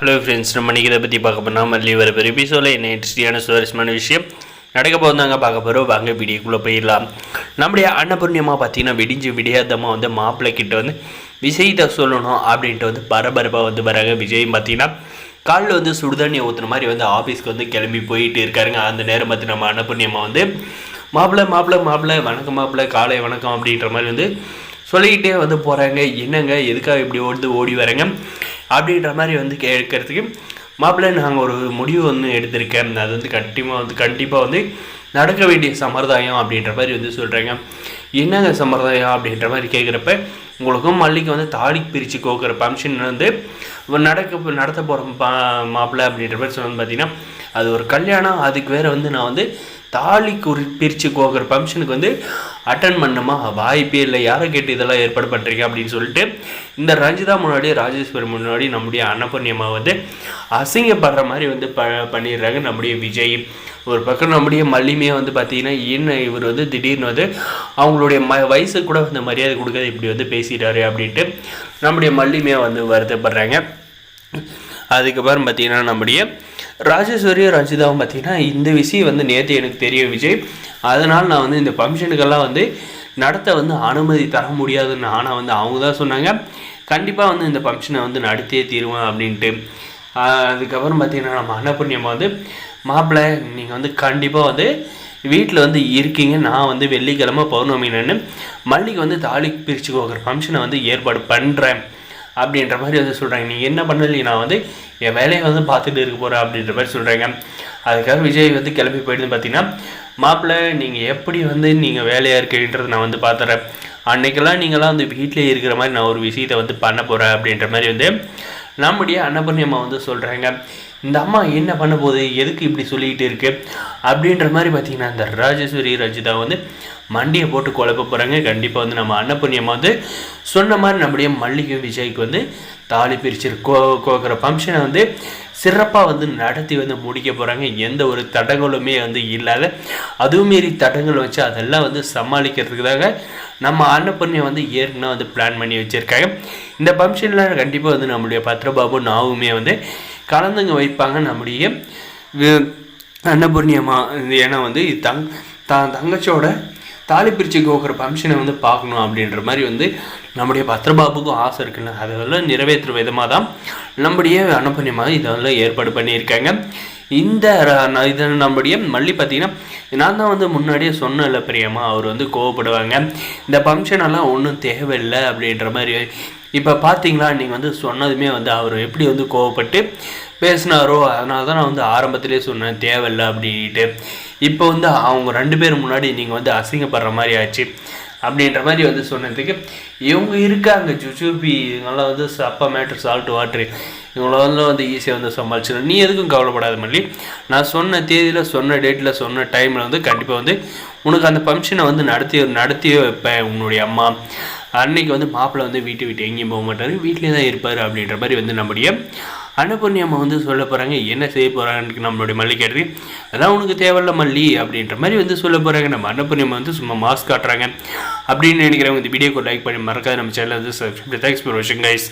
Hello friends, நம்ம இன்றைக்கி இதை பற்றி பார்க்க போனால் மல்லி வர பெரிய எபிசோடில் என்ன இன்ட்ரெஸ்டிங்கான சுவாரஸ்யமான விஷயம் நடக்க போதாங்க பார்க்க போகிறோம். வாங்க வீடியோக்குள்ளே போயிடலாம். நம்முடைய அன்னபூர்ணியமாக பார்த்தீங்கன்னா விடியாதமாக வந்து மாப்பிள்ளை கிட்ட வந்து விஜய்கிட்ட சொல்லணும் அப்படின்ட்டு வந்து பரபரப்பாக வந்து வராங்க. விஜயும் பார்த்தீங்கன்னா காலில் வந்து சுடுதண்ணியை ஊற்றுன மாதிரி வந்து ஆஃபீஸ்க்கு வந்து கிளம்பி போயிட்டு இருக்காருங்க. அந்த நேரம் பார்த்து நம்ம அன்னபூர்ணியமாக வந்து மாப்பிள்ளை வணக்கம் மாப்பிள்ளை, காலை வணக்கம் அப்படின்ற மாதிரி வந்து சொல்லிக்கிட்டே வந்து போகிறாங்க. என்னங்க எதுக்காக இப்படி ஓடி வரேங்க அப்படின்ற மாதிரி வந்து கேட்கறதுக்கு, மாப்பிள்ளை நாங்கள் ஒரு முடிவு வந்து எடுத்திருக்கேன், அது வந்து கண்டிப்பாக வந்து நடக்க வேண்டிய சம்பிரதாயம் அப்படின்ற மாதிரி வந்து சொல்கிறாங்க. என்னங்க சம்பிரதாயம் அப்படின்ற மாதிரி கேட்குறப்ப, உங்களுக்கும் மல்லிக்கு வந்து தாலி பிரித்து கோக்குற ஃபங்க்ஷன் வந்து நடத்த போகிறோம் மாப்பிள்ளை அப்படின்ற மாதிரி சொன்னது பார்த்தீங்கன்னா, அது ஒரு கல்யாணம், அதுக்கு வேறு வந்து நான் வந்து தாலி பிரித்து கோக்குற ஃபங்க்ஷனுக்கு வந்து அட்டன் பண்ணணுமா, வாய்ப்பே இல்லை, யாரை கேட்டு இதெல்லாம் ஏற்பாடு பண்ணுறீங்க அப்படின்னு சொல்லிட்டு இந்த ரஞ்சிதா முன்னாடி ராஜேஸ்வரி முன்னாடி நம்முடைய அன்னபூர்ணியம்மா வந்து அசிங்கப்படுற மாதிரி வந்து பண்ணிடுறாங்க நம்முடைய விஜய். ஒரு பக்கம் நம்முடைய மல்லிமையை வந்து பார்த்தீங்கன்னா, என்ன இவர் வந்து திடீர்னு வந்து அவங்களுடைய வயசுக்கு கூட வந்து மரியாதை கொடுக்காது இப்படி வந்து பேசிட்டாரு அப்படின்ட்டு நம்முடைய மல்லிமையாக வந்து வருத்தப்படுறாங்க. அதுக்கப்புறம் பார்த்தீங்கன்னா நம்முடைய ராஜேஸ்வரியும் ரஞ்சிதாவும் பார்த்தீங்கன்னா, இந்த விஷயம் வந்து நேற்று எனக்கு தெரியும் விஜய், அதனால் நான் வந்து இந்த ஃபங்க்ஷனுக்கெல்லாம் வந்து நடத்த வந்து அனுமதி தர முடியாதுன்னு. ஆனால் வந்து அவங்க தான் சொன்னாங்க, கண்டிப்பாக வந்து இந்த ஃபங்க்ஷனை வந்து நடத்தியே தீருவேன் அப்படின்ட்டு. அதுக்கப்புறம் பார்த்தீங்கன்னா நம்ம அன்னபூர்ணியம்மா வந்து, மாப்பிள்ளை நீங்கள் வந்து கண்டிப்பாக வந்து வீட்டில் வந்து இருக்கீங்க, நான் வந்து வெள்ளிக்கிழமை பௌர்ணமின்னு மல்லிக்கு வந்து தாலி பிரித்து கோக்குற ஃபங்க்ஷனை வந்து ஏற்பாடு பண்ணுறேன் அப்படின்ற மாதிரி வந்து சொல்கிறாங்க. நீங்கள் என்ன பண்ணல, நான் வந்து என் வேலையை வந்து பார்த்துட்டு இருக்க போகிறேன் அப்படின்ற மாதிரி சொல்கிறாங்க. அதுக்காக விஜய் வந்து கிளம்பி போயிட்டு பார்த்தீங்கன்னா, மாப்பிள்ளை நீங்கள் எப்படி வந்து நீங்கள் வேலையாக இருக்கீன்றது நான் வந்து பார்த்துறேன், அன்றைக்கெல்லாம் நீங்களாம் வந்து வீட்டிலே இருக்கிற மாதிரி நான் ஒரு விஷயத்தை வந்து பண்ண போகிறேன் அப்படின்ற மாதிரி வந்து நம்முடைய அன்னபூர்ணியம்மா வந்து சொல்கிறாங்க. இந்த அம்மா என்ன பண்ண போகுது, எதுக்கு இப்படி சொல்லிக்கிட்டு இருக்குது அப்படின்ற மாதிரி பார்த்தீங்கன்னா, இந்த ராஜேஸ்வரி ரஞ்சிதா வந்து மண்டியை போட்டு குழப்ப போகிறாங்க. கண்டிப்பாக வந்து நம்ம அன்னபூர்ணியம்மா வந்து சொன்ன மாதிரி நம்முடைய மல்லிகை விஜய்க்கு வந்து தாலி பிரிச்சு கோக்குற ஃபங்க்ஷனை வந்து சிறப்பாக வந்து நடத்தி வந்து முடிக்க போகிறாங்க. எந்த ஒரு தடங்களுமே வந்து இல்லாத, அதுவும் மீறி தடங்கள் வச்சு அதெல்லாம் வந்து சமாளிக்கிறதுக்காக நம்ம அன்னபூர்ணியம் வந்து ஏற்கனவே வந்து பிளான் பண்ணி வச்சுருக்காங்க. இந்த ஃபங்க்ஷனில் கண்டிப்பாக வந்து நம்முடைய பத்ரபாபு நாவுமே வந்து கலந்துங்க வைப்பாங்க நம்முடைய அன்னபூர்ணியம்மா. ஏன்னா வந்து தங்கச்சியோட தாலி பிரிச்சு கோக்குற ஃபங்க்ஷனை வந்து பார்க்கணும் அப்படின்ற மாதிரி வந்து நம்முடைய பத்ரபாபுக்கும் ஆசை இருக்குல்ல, அதெல்லாம் நிறைவேற்றுற விதமாக தான் நம்முடைய அன்னபூர்ணியமாக இதெல்லாம் ஏற்பாடு பண்ணியிருக்காங்க. இதை நம்முடைய மல்லி பார்த்தீங்கன்னா, நான் தான் வந்து முன்னாடியே சொன்னல பிரியமா, அவர் வந்து கோவப்படுவாங்க, இந்த ஃபங்க்ஷனெல்லாம் ஒன்றும் தேவையில்லை அப்படின்ற மாதிரி. இப்போ பார்த்தீங்களா, நீங்கள் வந்து சொன்னதுமே வந்து அவர் எப்படி வந்து கோவப்பட்டு பேசினாரோ, அதனால தான் நான் வந்து ஆரம்பத்திலே சொன்னேன் தேவையில்லை அப்படின்ட்டு. இப்போ வந்து அவங்க 2 பேர் முன்னாடி நீங்கள் வந்து அசிங்கப்படுற மாதிரி ஆச்சு அப்படின்ற மாதிரி வந்து சொன்னதுக்கு, இவங்க இருக்காங்க ஜுஜூபி, இவங்களாம் வந்து அப்பா மேட்ரு சால்ட் வாட்ரு, இவங்களெல்லாம் வந்து ஈஸியாக வந்து சமாளிச்சிடும், நீ எதுக்கும் கவலைப்படாத மல்லி, நான் சொன்ன தேதியில் சொன்ன டேட்டில் சொன்ன டைமில் வந்து கண்டிப்பாக வந்து உனக்கு அந்த ஃபங்க்ஷனை வந்து நடத்தியே வைப்பேன். உன்னுடைய அம்மா அன்னைக்கு வந்து மாப்பிள்ளை வந்து வீட்டை விட்டு எங்கேயும் போக மாட்டார், வீட்டிலே தான் இருப்பார் அப்படின்ற மாதிரி வந்து நம்முடைய அன்னபூர்ணியம்மா வந்து சொல்ல போகிறாங்க. என்ன செய்ய போகிறான்னு நம்மளுடைய மல்லி கேட்டு, அதான் உனக்கு தேவையில்ல மல்லி அப்படின்ற மாதிரி வந்து சொல்ல போகிறாங்க. நம்ம அன்னபூர்ணியம்மா வந்து சும்மா மாஸ்க் காட்டுறாங்க அப்படின்னு நினைக்கிறவங்க இந்த வீடியோக்கு லைக் பண்ணி மறக்காது நம்ம சேனல் வந்து சப்ஸ்கிரைப். தேங்க்ஸ் ஃபார் வாட்சிங் கைஸ்.